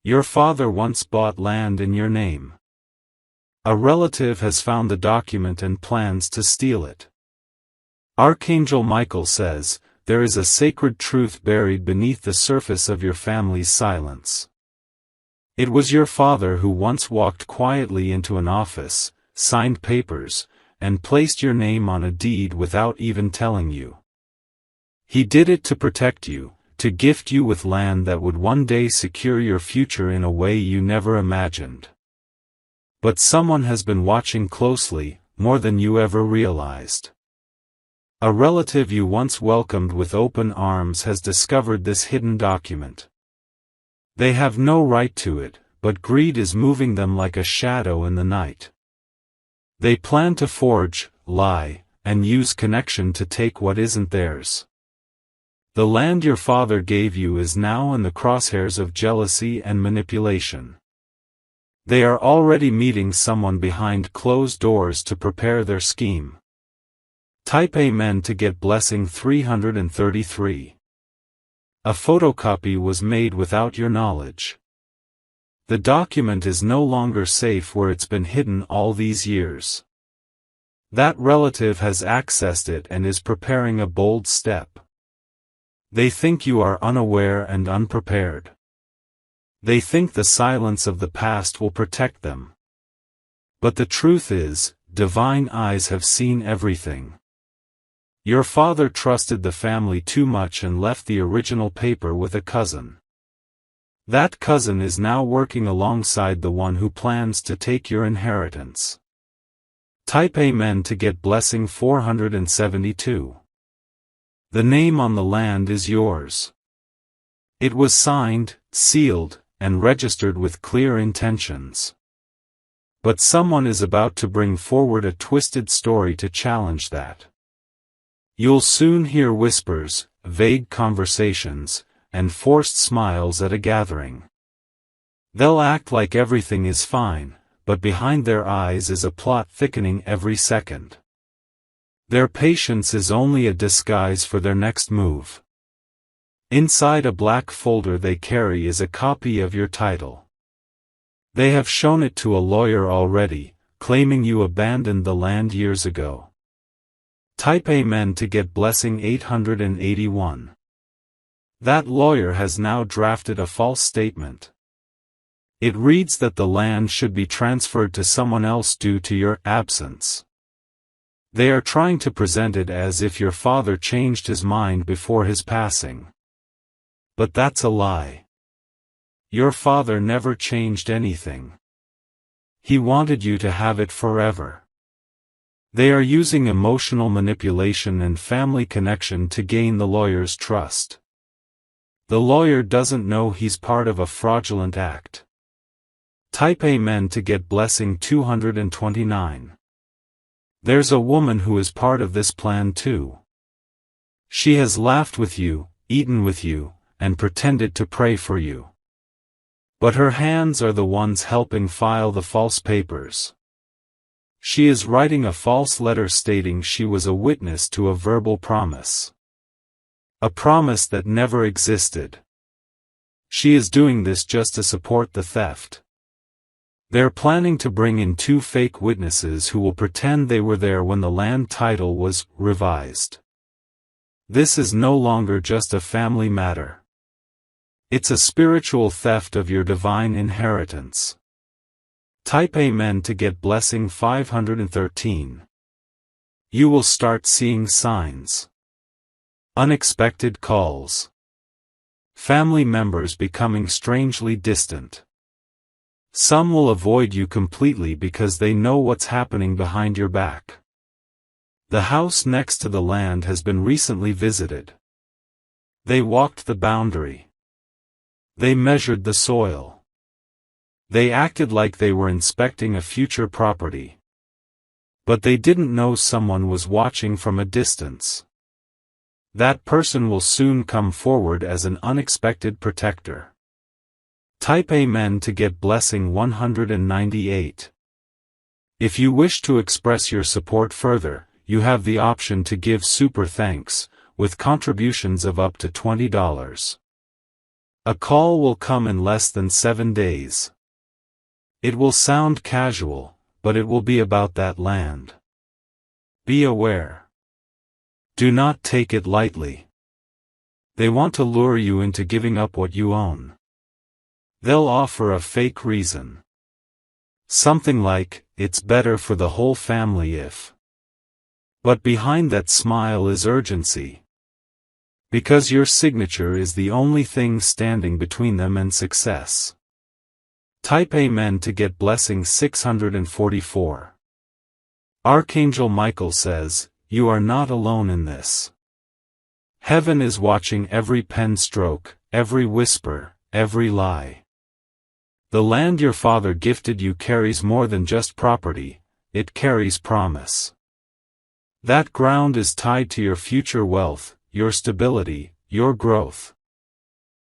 Your father once bought land in your name. A relative has found the document and plans to steal it. Archangel Michael says, there is a sacred truth buried beneath the surface of your family's silence. It was your father who once walked quietly into an office, signed papers, and placed your name on a deed without even telling you. He did it to protect you, to gift you with land that would one day secure your future in a way you never imagined. But someone has been watching closely, more than you ever realized. A relative you once welcomed with open arms has discovered this hidden document. They have no right to it, but greed is moving them like a shadow in the night. They plan to forge, lie, and use connection to take what isn't theirs. The land your father gave you is now in the crosshairs of jealousy and manipulation. They are already meeting someone behind closed doors to prepare their scheme. Type Amen to get blessing 333. A photocopy was made without your knowledge. The document is no longer safe where it's been hidden all these years. That relative has accessed it and is preparing a bold step. They think you are unaware and unprepared. They think the silence of the past will protect them. But the truth is, divine eyes have seen everything. Your father trusted the family too much and left the original paper with a cousin. That cousin is now working alongside the one who plans to take your inheritance. Type Amen to get blessing 472. The name on the land is yours. It was signed, sealed, and registered with clear intentions. But someone is about to bring forward a twisted story to challenge that. You'll soon hear whispers, vague conversations, and forced smiles at a gathering. They'll act like everything is fine, but behind their eyes is a plot thickening every second. Their patience is only a disguise for their next move. Inside a black folder they carry is a copy of your title. They have shown it to a lawyer already, claiming you abandoned the land years ago. Type Amen to get blessing 881. That lawyer has now drafted a false statement. It reads that the land should be transferred to someone else due to your absence. They are trying to present it as if your father changed his mind before his passing. But that's a lie. Your father never changed anything. He wanted you to have it forever. They are using emotional manipulation and family connection to gain the lawyer's trust. The lawyer doesn't know he's part of a fraudulent act. Type Amen to get blessing 229. There's a woman who is part of this plan too. She has laughed with you, eaten with you, and pretended to pray for you. But her hands are the ones helping file the false papers. She is writing a false letter stating she was a witness to a verbal promise. A promise that never existed. She is doing this just to support the theft. They're planning to bring in 2 fake witnesses who will pretend they were there when the land title was revised. This is no longer just a family matter. It's a spiritual theft of your divine inheritance. Type Amen to get blessing 513. You will start seeing signs. Unexpected calls. Family members becoming strangely distant. Some will avoid you completely because they know what's happening behind your back. The house next to the land has been recently visited. They walked the boundary. They measured the soil. They acted like they were inspecting a future property. But they didn't know someone was watching from a distance. That person will soon come forward as an unexpected protector. Type Amen to get blessing 198. If you wish to express your support further, you have the option to give super thanks, with contributions of up to $20. A call will come in less than 7 days. It will sound casual, but it will be about that land. Be aware. Do not take it lightly. They want to lure you into giving up what you own. They'll offer a fake reason. Something like, it's better for the whole family if. But behind that smile is urgency. Because your signature is the only thing standing between them and success. Type Amen to get blessing 644. Archangel Michael says, you are not alone in this. Heaven is watching every pen stroke, every whisper, every lie. The land your father gifted you carries more than just property, it carries promise. That ground is tied to your future wealth, your stability, your growth.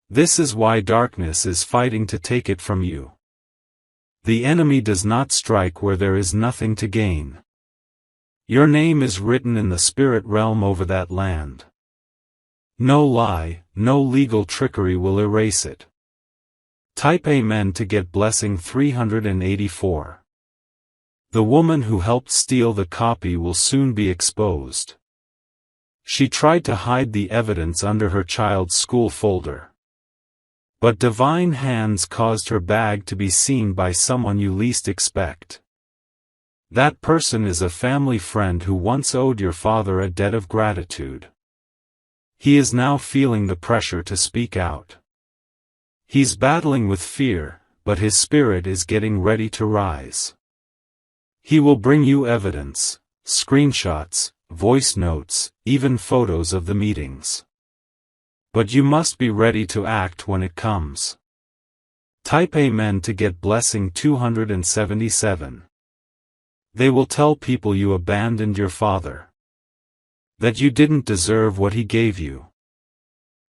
This is why darkness is fighting to take it from you. The enemy does not strike where there is nothing to gain. Your name is written in the spirit realm over that land. No lie, no legal trickery will erase it. Type Amen to get blessing 384. The woman who helped steal the copy will soon be exposed. She tried to hide the evidence under her child's school folder. But divine hands caused her bag to be seen by someone you least expect. That person is a family friend who once owed your father a debt of gratitude. He is now feeling the pressure to speak out. He's battling with fear, but his spirit is getting ready to rise. He will bring you evidence, screenshots, voice notes, even photos of the meetings. But you must be ready to act when it comes. Type Amen to get blessing 277. They will tell people you abandoned your father. That you didn't deserve what he gave you.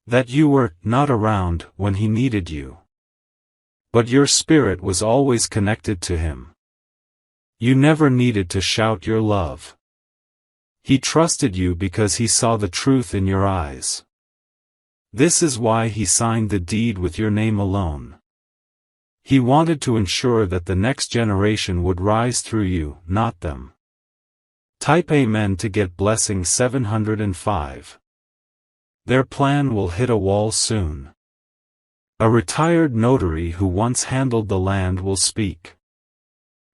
That you were not around when he needed you. But your spirit was always connected to him. You never needed to shout your love. He trusted you because he saw the truth in your eyes. This is why he signed the deed with your name alone. He wanted to ensure that the next generation would rise through you, not them. Type Amen to get blessing 705. Their plan will hit a wall soon. A retired notary who once handled the land will speak.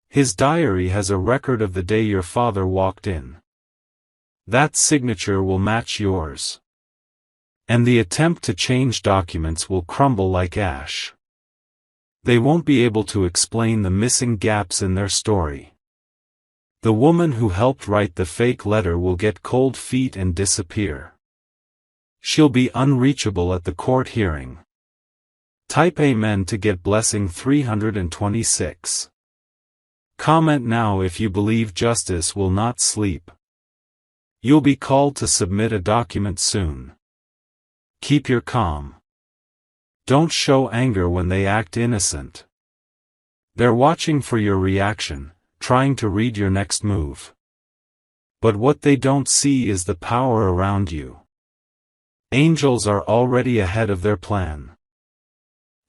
His diary has a record of the day your father walked in. That signature will match yours. And the attempt to change documents will crumble like ash. They won't be able to explain the missing gaps in their story. The woman who helped write the fake letter will get cold feet and disappear. She'll be unreachable at the court hearing. Type Amen to get blessing 326. Comment now if you believe justice will not sleep. You'll be called to submit a document soon. Keep your calm. Don't show anger when they act innocent. They're watching for your reaction, trying to read your next move. But what they don't see is the power around you. Angels are already ahead of their plan.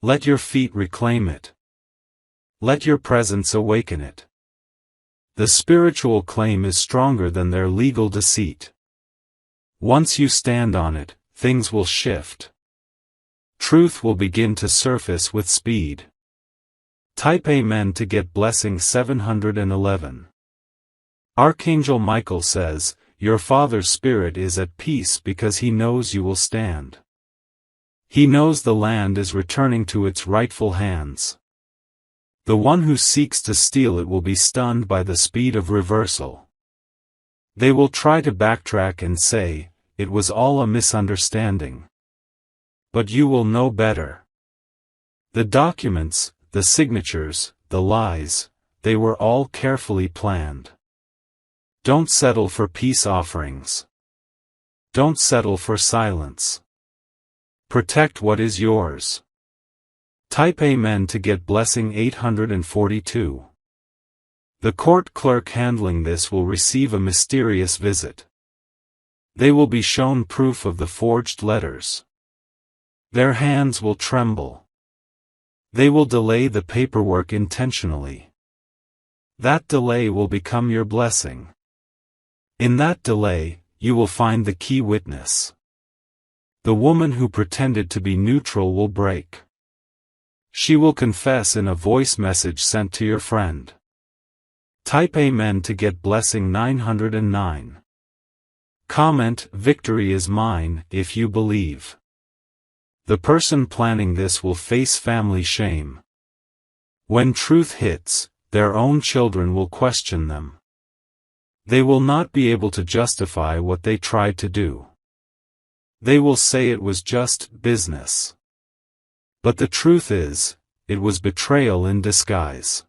Let your feet reclaim it. Let your presence awaken it. The spiritual claim is stronger than their legal deceit. Once you stand on it, things will shift. Truth will begin to surface with speed. Type Amen to get blessing 711. Archangel Michael says, your father's spirit is at peace because he knows you will stand. He knows the land is returning to its rightful hands. The one who seeks to steal it will be stunned by the speed of reversal. They will try to backtrack and say, it was all a misunderstanding. But you will know better. The documents, the signatures, the lies, they were all carefully planned. Don't settle for peace offerings. Don't settle for silence. Protect what is yours. Type Amen to get blessing 842. The court clerk handling this will receive a mysterious visit. They will be shown proof of the forged letters. Their hands will tremble. They will delay the paperwork intentionally. That delay will become your blessing. In that delay, you will find the key witness. The woman who pretended to be neutral will break. She will confess in a voice message sent to your friend. Type Amen to get blessing 909. Comment, "Victory is mine," if you believe. The person planning this will face family shame. When truth hits, their own children will question them. They will not be able to justify what they tried to do. They will say it was just business. But the truth is, it was betrayal in disguise.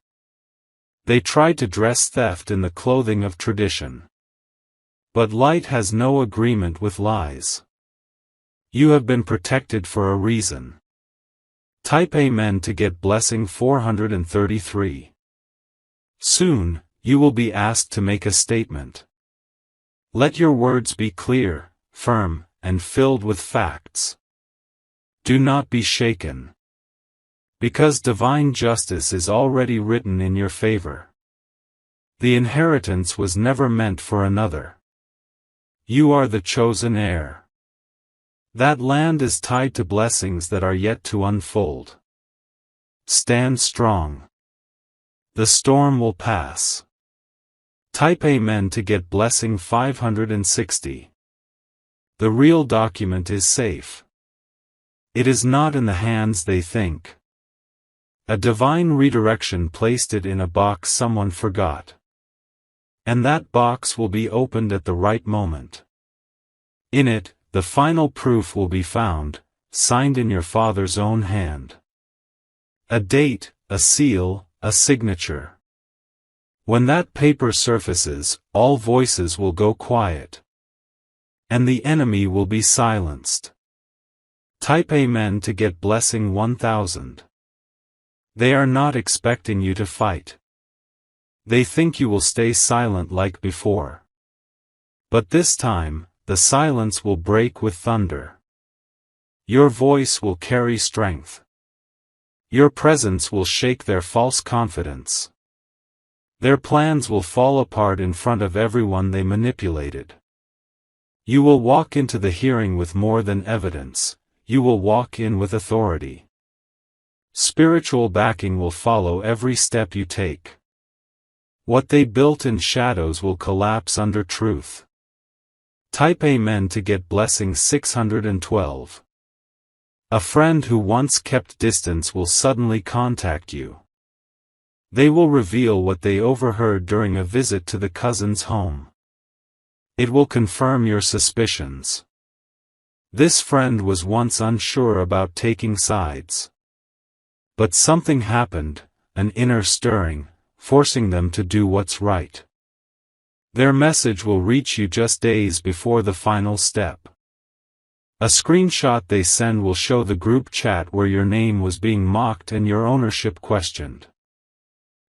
They tried to dress theft in the clothing of tradition. But light has no agreement with lies. You have been protected for a reason. Type Amen to get blessing 433. Soon, you will be asked to make a statement. Let your words be clear, firm, and filled with facts. Do not be shaken. Because divine justice is already written in your favor. The inheritance was never meant for another. You are the chosen heir. That land is tied to blessings that are yet to unfold. Stand strong. The storm will pass. Type Amen to get blessing 560. The real document is safe. It is not in the hands they think. A divine redirection placed it in a box someone forgot. And that box will be opened at the right moment. In it, the final proof will be found, signed in your Father's own hand. A date, a seal, a signature. When that paper surfaces, all voices will go quiet. And the enemy will be silenced. Type Amen to get blessing 1000. They are not expecting you to fight. They think you will stay silent like before. But this time, the silence will break with thunder. Your voice will carry strength. Your presence will shake their false confidence. Their plans will fall apart in front of everyone they manipulated. You will walk into the hearing with more than evidence, you will walk in with authority. Spiritual backing will follow every step you take. What they built in shadows will collapse under truth. Type Amen to get blessing 612. A friend who once kept distance will suddenly contact you. They will reveal what they overheard during a visit to the cousin's home. It will confirm your suspicions. This friend was once unsure about taking sides. But something happened, an inner stirring, forcing them to do what's right. Their message will reach you just days before the final step. A screenshot they send will show the group chat where your name was being mocked and your ownership questioned.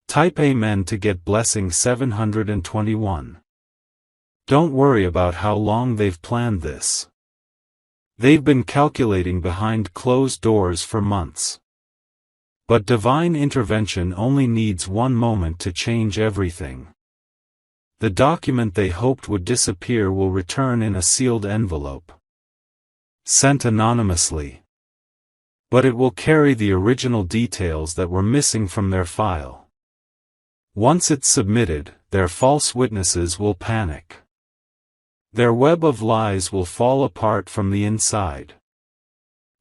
Type Amen to get blessing 721. Don't worry about how long they've planned this. They've been calculating behind closed doors for months. But divine intervention only needs one moment to change everything. The document they hoped would disappear will return in a sealed envelope. Sent anonymously. But it will carry the original details that were missing from their file. Once it's submitted, their false witnesses will panic. Their web of lies will fall apart from the inside.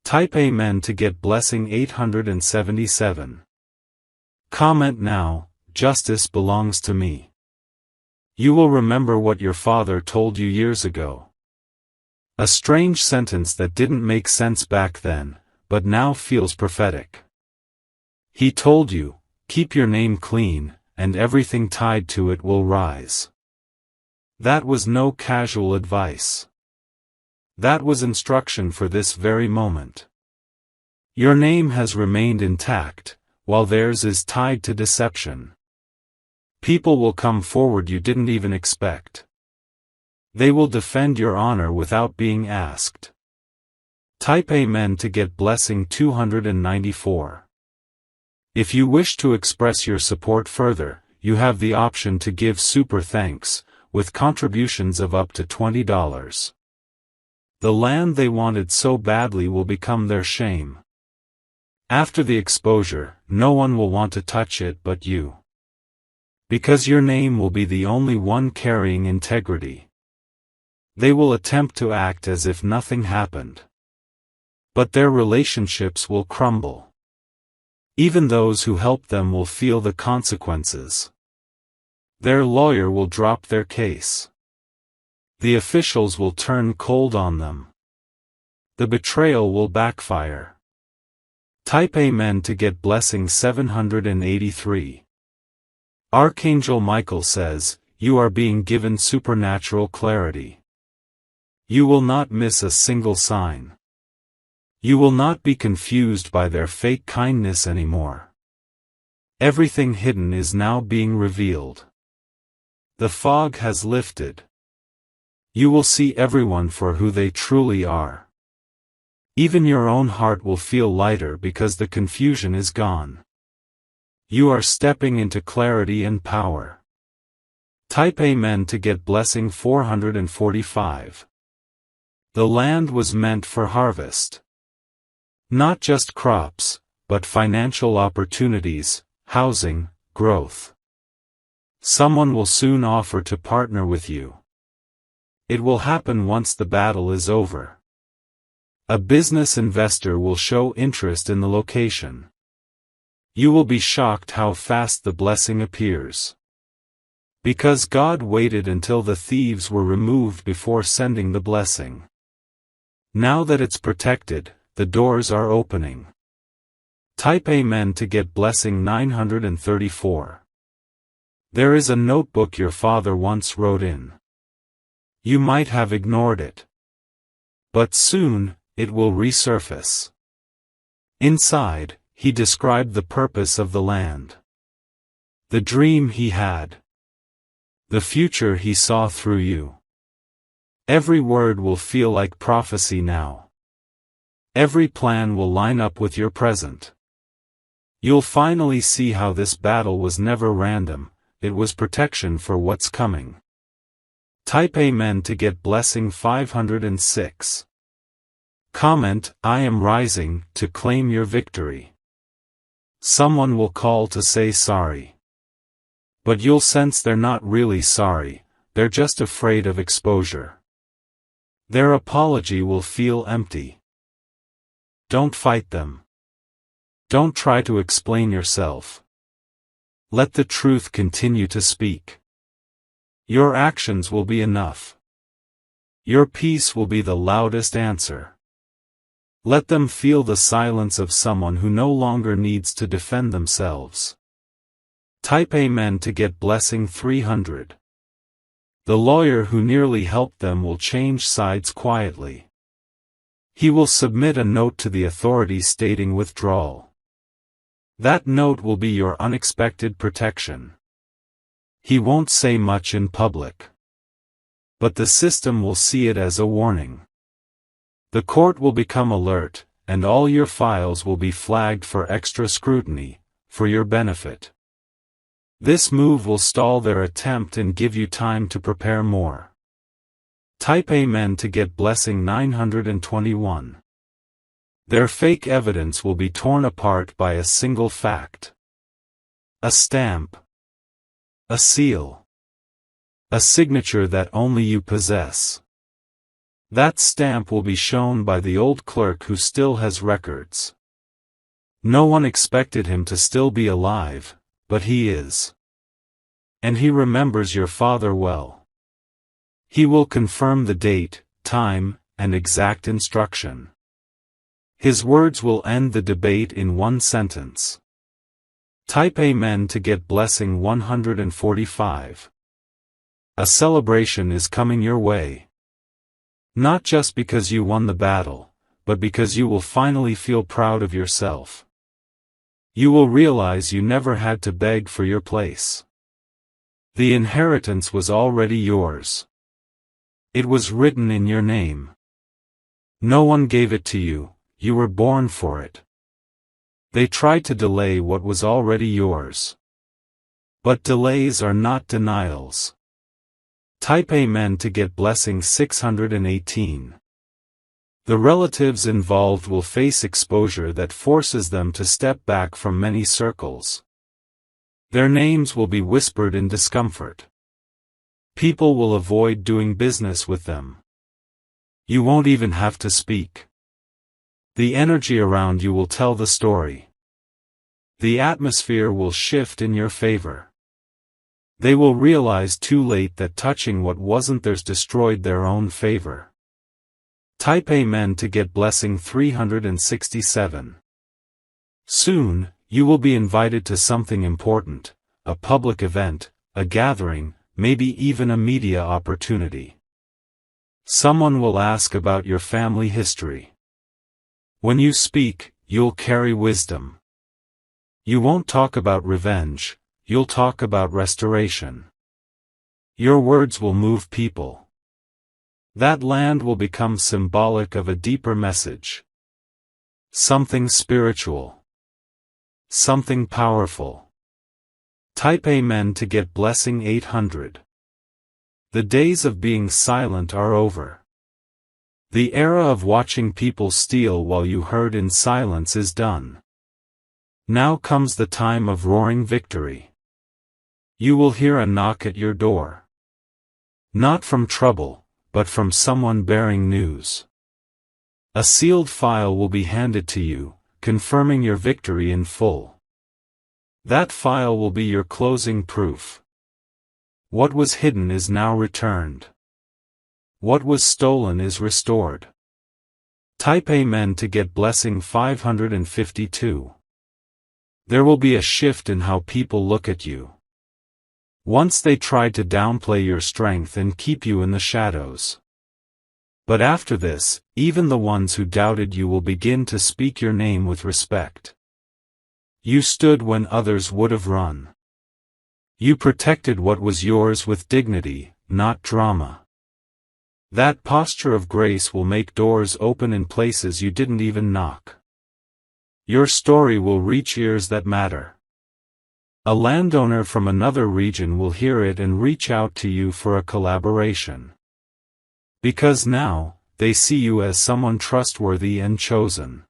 Type Amen to get blessing 877. Comment now, "Justice belongs to me." You will remember what your father told you years ago. A strange sentence that didn't make sense back then, but now feels prophetic. He told you, keep your name clean, and everything tied to it will rise. That was no casual advice. That was instruction for this very moment. Your name has remained intact, while theirs is tied to deception. People will come forward you didn't even expect. They will defend your honor without being asked. Type Amen to get blessing 294. If you wish to express your support further, you have the option to give super thanks, with contributions of up to $20. The land they wanted so badly will become their shame. After the exposure, no one will want to touch it but you. Because your name will be the only one carrying integrity. They will attempt to act as if nothing happened. But their relationships will crumble. Even those who helped them will feel the consequences. Their lawyer will drop their case. The officials will turn cold on them. The betrayal will backfire. Type Amen to get blessing 783. Archangel Michael says, you are being given supernatural clarity. You will not miss a single sign. You will not be confused by their fake kindness anymore. Everything hidden is now being revealed. The fog has lifted. You will see everyone for who they truly are. Even your own heart will feel lighter because the confusion is gone. You are stepping into clarity and power. Type Amen to get blessing 445. The land was meant for harvest. Not just crops, but financial opportunities, housing, growth. Someone will soon offer to partner with you. It will happen once the battle is over. A business investor will show interest in the location. You will be shocked how fast the blessing appears. Because God waited until the thieves were removed before sending the blessing. Now that it's protected, the doors are opening. Type Amen to get blessing 934. There is a notebook your father once wrote in. You might have ignored it. But soon, it will resurface. Inside, he described the purpose of the land. The dream he had. The future he saw through you. Every word will feel like prophecy now. Every plan will line up with your present. You'll finally see how this battle was never random, it was protection for what's coming. Type Amen to get blessing 506. Comment, I am rising, to claim your victory. Someone will call to say sorry. But you'll sense they're not really sorry, they're just afraid of exposure. Their apology will feel empty. Don't fight them. Don't try to explain yourself. Let the truth continue to speak. Your actions will be enough. Your peace will be the loudest answer. Let them feel the silence of someone who no longer needs to defend themselves. Type Amen to get blessing 300. The lawyer who nearly helped them will change sides quietly. He will submit a note to the authorities stating withdrawal. That note will be your unexpected protection. He won't say much in public. But the system will see it as a warning. The court will become alert, and all your files will be flagged for extra scrutiny, for your benefit. This move will stall their attempt and give you time to prepare more. Type Amen to get blessing 921. Their fake evidence will be torn apart by a single fact. A stamp. A seal. A signature that only you possess. That stamp will be shown by the old clerk who still has records. No one expected him to still be alive, but he is. And he remembers your father well. He will confirm the date, time, and exact instruction. His words will end the debate in one sentence. Type Amen to get blessing 145. A celebration is coming your way. Not just because you won the battle, but because you will finally feel proud of yourself. You will realize you never had to beg for your place. The inheritance was already yours. It was written in your name. No one gave it to you, you were born for it. They tried to delay what was already yours. But delays are not denials. Type Amen to get blessing 618. The relatives involved will face exposure that forces them to step back from many circles. Their names will be whispered in discomfort. People will avoid doing business with them. You won't even have to speak. The energy around you will tell the story. The atmosphere will shift in your favor. They will realize too late that touching what wasn't theirs destroyed their own favor. Type Amen to get blessing 367. Soon, you will be invited to something important, a public event, a gathering, maybe even a media opportunity. Someone will ask about your family history. When you speak, you'll carry wisdom. You won't talk about revenge, you'll talk about restoration. Your words will move people. That land will become symbolic of a deeper message. Something spiritual. Something powerful. Type Amen to get blessing 800. The days of being silent are over. The era of watching people steal while you herd in silence is done. Now comes the time of roaring victory. You will hear a knock at your door. Not from trouble, but from someone bearing news. A sealed file will be handed to you, confirming your victory in full. That file will be your closing proof. What was hidden is now returned. What was stolen is restored. Type Amen to get blessing 552. There will be a shift in how people look at you. Once they tried to downplay your strength and keep you in the shadows. But after this, even the ones who doubted you will begin to speak your name with respect. You stood when others would have run. You protected what was yours with dignity, not drama. That posture of grace will make doors open in places you didn't even knock. Your story will reach ears that matter. A landowner from another region will hear it and reach out to you for a collaboration. Because now, they see you as someone trustworthy and chosen.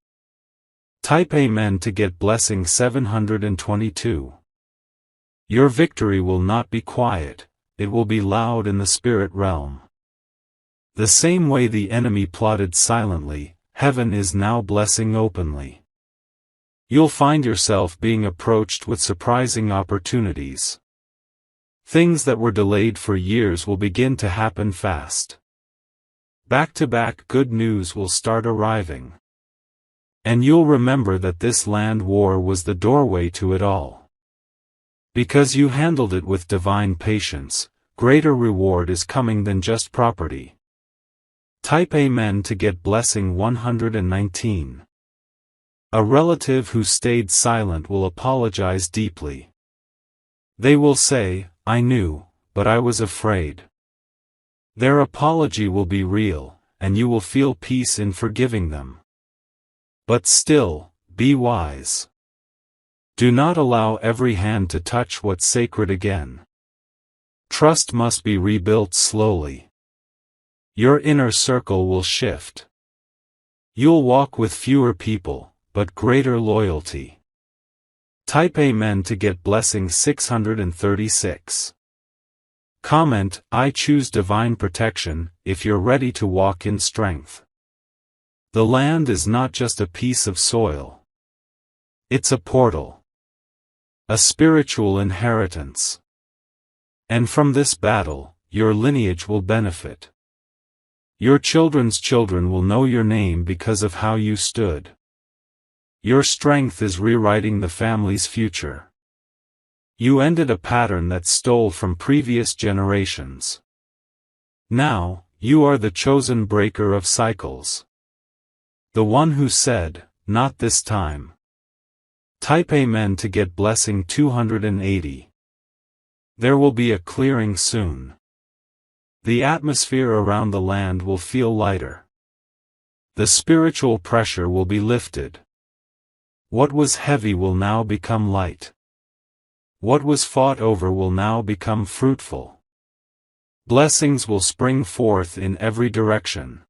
Type Amen to get blessing 722. Your victory will not be quiet, it will be loud in the spirit realm. The same way the enemy plotted silently, heaven is now blessing openly. You'll find yourself being approached with surprising opportunities. Things that were delayed for years will begin to happen fast. Back-to-back good news will start arriving. And you'll remember that this land war was the doorway to it all. Because you handled it with divine patience, greater reward is coming than just property. Type Amen to get blessing 119. A relative who stayed silent will apologize deeply. They will say, I knew, but I was afraid. Their apology will be real, and you will feel peace in forgiving them. But still, be wise. Do not allow every hand to touch what's sacred again. Trust must be rebuilt slowly. Your inner circle will shift. You'll walk with fewer people, but greater loyalty. Type Amen to get blessing 636. Comment, I choose divine protection, if you're ready to walk in strength. The land is not just a piece of soil. It's a portal. A spiritual inheritance. And from this battle, your lineage will benefit. Your children's children will know your name because of how you stood. Your strength is rewriting the family's future. You ended a pattern that stole from previous generations. Now, you are the chosen breaker of cycles. The one who said, not this time. Type Amen to get blessing 280. There will be a clearing soon. The atmosphere around the land will feel lighter. The spiritual pressure will be lifted. What was heavy will now become light. What was fought over will now become fruitful. Blessings will spring forth in every direction.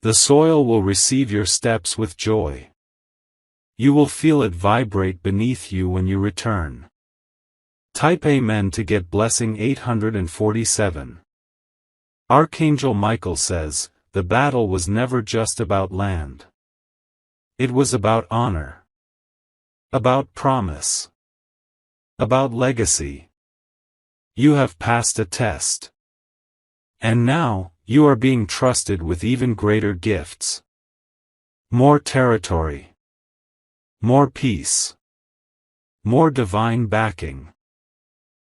The soil will receive your steps with joy. You will feel it vibrate beneath you when you return. Type Amen to get blessing 847. Archangel Michael says, the battle was never just about land. It was about honor. About promise. About legacy. You have passed a test. And now, you are being trusted with even greater gifts. More territory. More peace. More divine backing.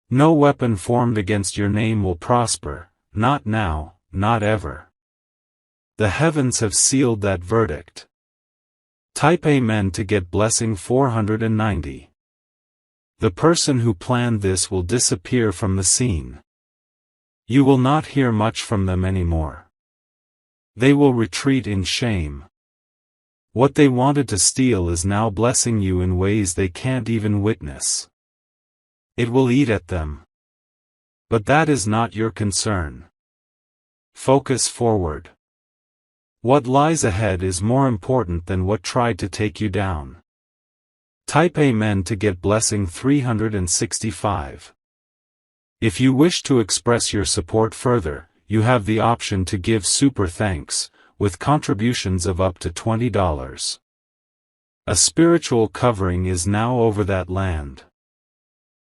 No weapon formed against your name will prosper, not now, not ever. The heavens have sealed that verdict. Type Amen to get blessing 490. The person who planned this will disappear from the scene. You will not hear much from them anymore. They will retreat in shame. What they wanted to steal is now blessing you in ways they can't even witness. It will eat at them. But that is not your concern. Focus forward. What lies ahead is more important than what tried to take you down. Type Amen to get blessing 365. If you wish to express your support further, you have the option to give super thanks, with contributions of up to $20. A spiritual covering is now over that land.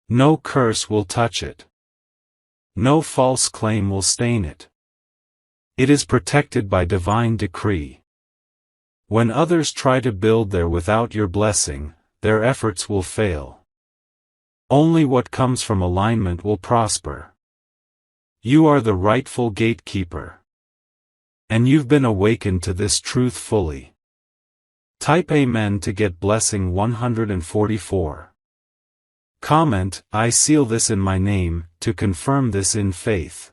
No curse will touch it. No false claim will stain it. It is protected by divine decree. When others try to build there without your blessing, their efforts will fail. Only what comes from alignment will prosper. You are the rightful gatekeeper. And you've been awakened to this truth fully. Type Amen to get blessing 144. Comment, I seal this in my name, to confirm this in faith.